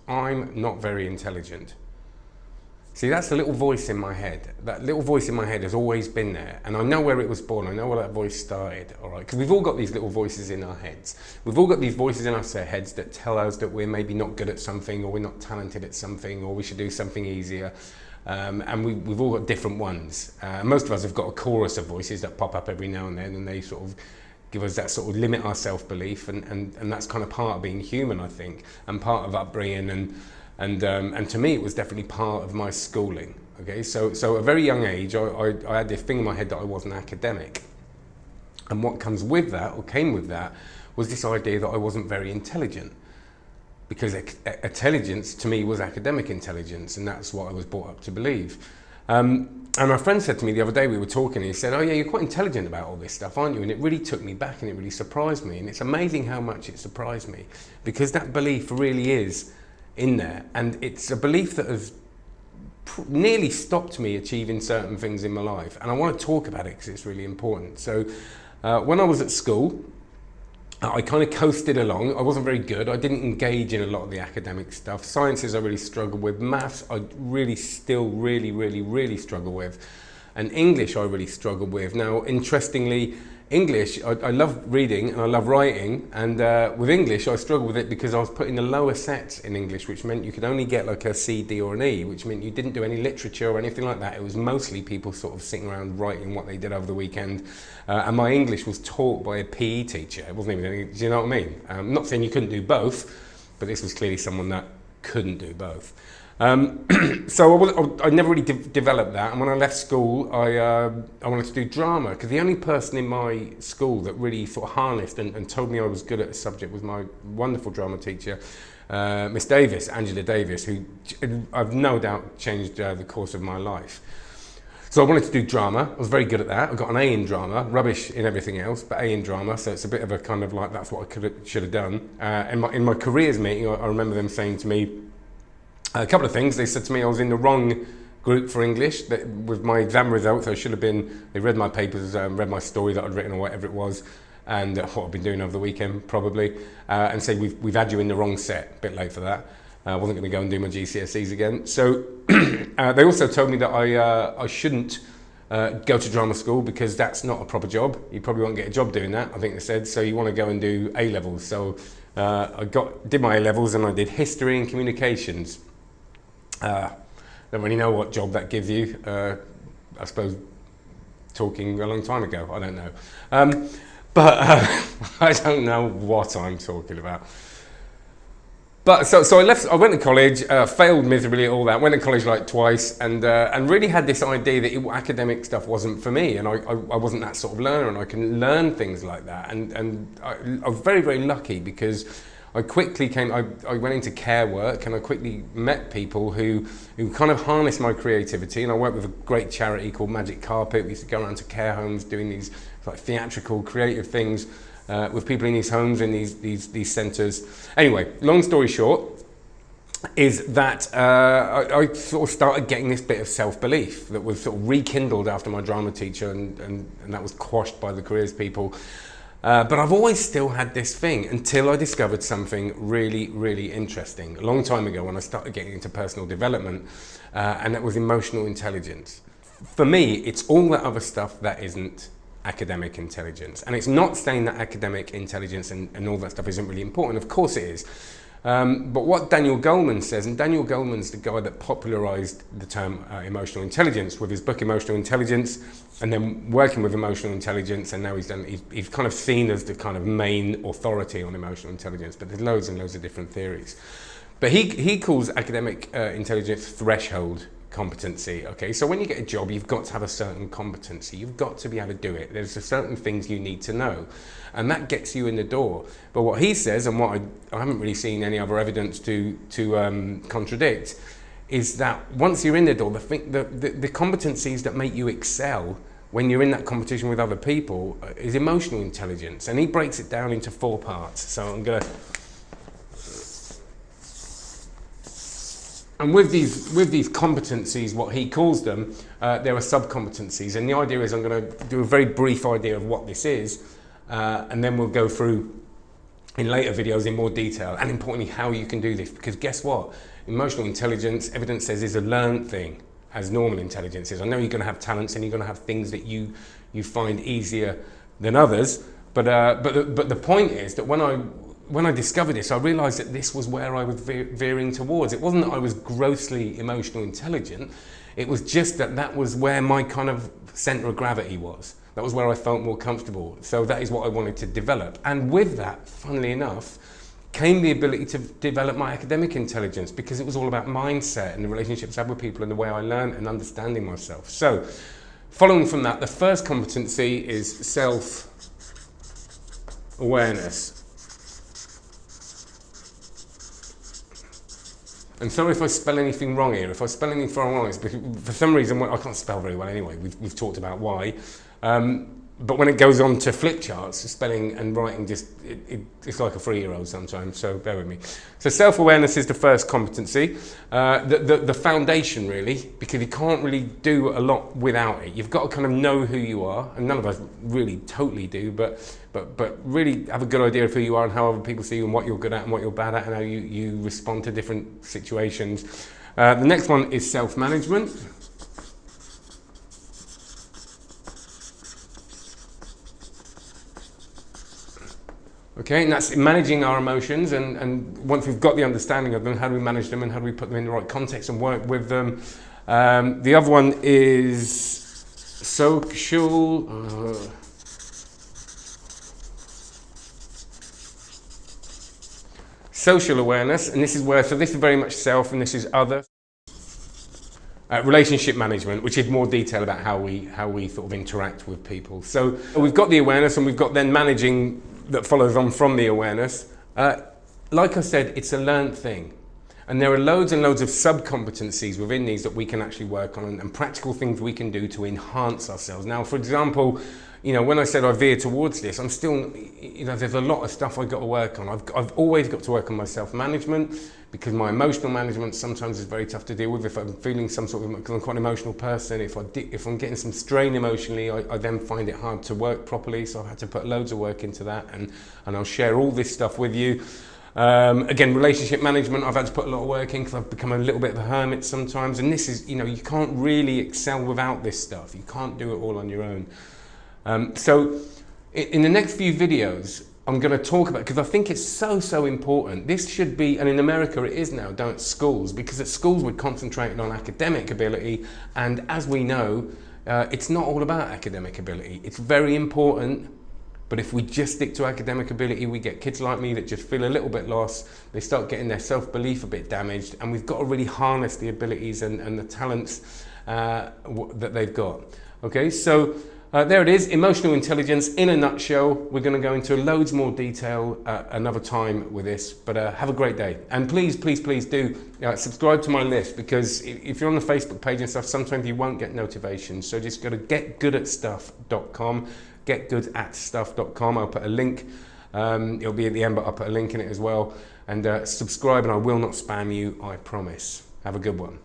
I'm not very intelligent. See, that's the little voice in my head. That little voice in my head has always been there, and I know where it was born. I know where that voice started, all right? Because we've all got these little voices in our heads. We've all got these voices in our heads that tell us that we're maybe not good at something, or we're not talented at something, or we should do something easier. And we've all got different ones. Most of us have got a chorus of voices that pop up every now and then, and they sort of give us that sort of limit our self-belief, and that's kind of part of being human, I think, and part of upbringing, and to me it was definitely part of my schooling. Okay, so at a very young age I had this thing in my head that I wasn't academic, and what comes with that, or came with that, was this idea that I wasn't very intelligent, because intelligence to me was academic intelligence, and that's what I was brought up to believe. And my friend said to me the other day, we were talking, and he said, oh yeah, you're quite intelligent about all this stuff, aren't you? And it really took me back, and it really surprised me, and it's amazing how much it surprised me, because that belief really is in there, and it's a belief that has nearly stopped me achieving certain things in my life, and I want to talk about it because it's really important. So when I was at school, I kind of coasted along. I wasn't very good. I didn't engage in a lot of the academic stuff. Sciences I really struggled with. Maths I really still really struggle with. And English I really struggled with. Now, interestingly, English, I love reading and I love writing, and with English I struggled with it because I was put in the lower sets in English, which meant you could only get like a C, D or an E, which meant you didn't do any literature or anything like that. It was mostly people sort of sitting around writing what they did over the weekend, and my English was taught by a PE teacher. It wasn't even any, do you know what I mean? I'm not saying you couldn't do both, but this was clearly someone that couldn't do both. So I never really developed that, and when I left school I wanted to do drama, because the only person in my school that really sort of harnessed and told me I was good at a subject was my wonderful drama teacher, Miss Davis, Angela Davis, who I've no doubt changed the course of my life. So I wanted to do drama. I was very good at that. I got an A in drama, rubbish in everything else, but A in drama, so it's a bit of a kind of like, that's what I should have done. In my careers meeting, I remember them saying to me a couple of things. They said to me I was in the wrong group for English, that with my exam results I should have been, they read my papers, read my story that I'd written or whatever it was, and what I've been doing over the weekend probably, and say we've had you in the wrong set, a bit late for that. I wasn't going to go and do my GCSEs again. So they also told me that I shouldn't go to drama school because that's not a proper job. You probably won't get a job doing that, I think they said, so you want to go and do A-levels. So I did my A-levels and I did history and communications. Don't really know what job that gives you. I suppose talking a long time ago, I don't know. But I don't know what I'm talking about. But so I left. I went to college, failed miserably at all that. Went to college like twice, and really had this idea that academic stuff wasn't for me, and I wasn't that sort of learner, and I can learn things like that. And I was very lucky because I quickly I went into care work, and I quickly met people who kind of harnessed my creativity. And I worked with a great charity called Magic Carpet. We used to go around to care homes doing these like theatrical, creative things with people in these homes, in these centres. Anyway, long story short is that I sort of started getting this bit of self-belief that was sort of rekindled after my drama teacher, and that was quashed by the careers people. But I've always still had this thing until I discovered something really interesting a long time ago when I started getting into personal development, and that was emotional intelligence. For me, it's all that other stuff that isn't academic intelligence. And it's not saying that academic intelligence and all that stuff isn't really important. Of course it is. But what Daniel Goleman says, and Daniel Goleman's the guy that popularized the term emotional intelligence with his book Emotional Intelligence, and then working with emotional intelligence, and now he's kind of seen as the kind of main authority on emotional intelligence, but there's loads and loads of different theories. But he calls academic intelligence threshold competency. Okay, so when you get a job, you've got to have a certain competency. You've got to be able to do it. There's certain things you need to know, and that gets you in the door. But what he says, and what I haven't really seen any other evidence to contradict, is that once you're in the door, the competencies that make you excel when you're in that competition with other people is emotional intelligence, and he breaks it down into 4 parts. So I'm gonna. And with these competencies, what he calls them, there are sub-competencies. And the idea is I'm going to do a very brief idea of what this is, and then we'll go through in later videos in more detail, and importantly how you can do this, because guess what? Emotional intelligence, evidence says, is a learned thing, as normal intelligence is. I know you're going to have talents and you're going to have things that you find easier than others, but the point is that when I discovered this, I realised that this was where I was veering towards. It wasn't that I was grossly emotional intelligent, it was just that that was where my kind of centre of gravity was. That was where I felt more comfortable. So that is what I wanted to develop. And with that, funnily enough, came the ability to develop my academic intelligence, because it was all about mindset and the relationships I had with people and the way I learned and understanding myself. So following from that, the first competency is self-awareness. And sorry if I spell anything wrong here. If I spell anything wrong, it's because for some reason, I can't spell very well anyway. We've talked about why. But when it goes on to flip charts, spelling and writing it's like a 3-year-old sometimes, so bear with me. So self-awareness is the first competency, the foundation really, because you can't really do a lot without it. You've got to kind of know who you are, and none of us really totally do, but really have a good idea of who you are and how other people see you and what you're good at and what you're bad at and how you respond to different situations. The next one is self-management. Okay, and that's managing our emotions, and once we've got the understanding of them, how do we manage them and how do we put them in the right context and work with them. The other one is social awareness, and this is where, so this is very much self and this is other. Relationship management, which is more detail about how we sort of interact with people. So we've got the awareness and we've got then managing that follows on from the awareness. Like I said, it's a learned thing. And there are loads and loads of sub-competencies within these that we can actually work on, and practical things we can do to enhance ourselves. Now, for example, you know, when I said I veer towards this, I'm still, you know, there's a lot of stuff I've got to work on. I've always got to work on my self-management, because my emotional management sometimes is very tough to deal with. If I'm feeling some sort of, because I'm quite an emotional person, if I'm getting some strain emotionally, I then find it hard to work properly. So I've had to put loads of work into that, and I'll share all this stuff with you. Again, relationship management, I've had to put a lot of work in because I've become a little bit of a hermit sometimes. And this is, you know, you can't really excel without this stuff. You can't do it all on your own. So in the next few videos, I'm going to talk about, because I think it's so important. This should be, and in America it is now, done at schools, because at schools we're concentrating on academic ability, and as we know, it's not all about academic ability. It's very important, but if we just stick to academic ability, we get kids like me that just feel a little bit lost. They start getting their self-belief a bit damaged, and we've got to really harness the abilities and the talents that they've got. Okay, so there it is, emotional intelligence in a nutshell. We're going to go into loads more detail another time with this, but have a great day. And please do subscribe to my list, because if you're on the Facebook page and stuff, sometimes you won't get notifications. So just go to getgoodатstuff.com, getgoodatstuff.com. I'll put a link, it'll be at the end, but I'll put a link in it as well. And subscribe, and I will not spam you, I promise. Have a good one.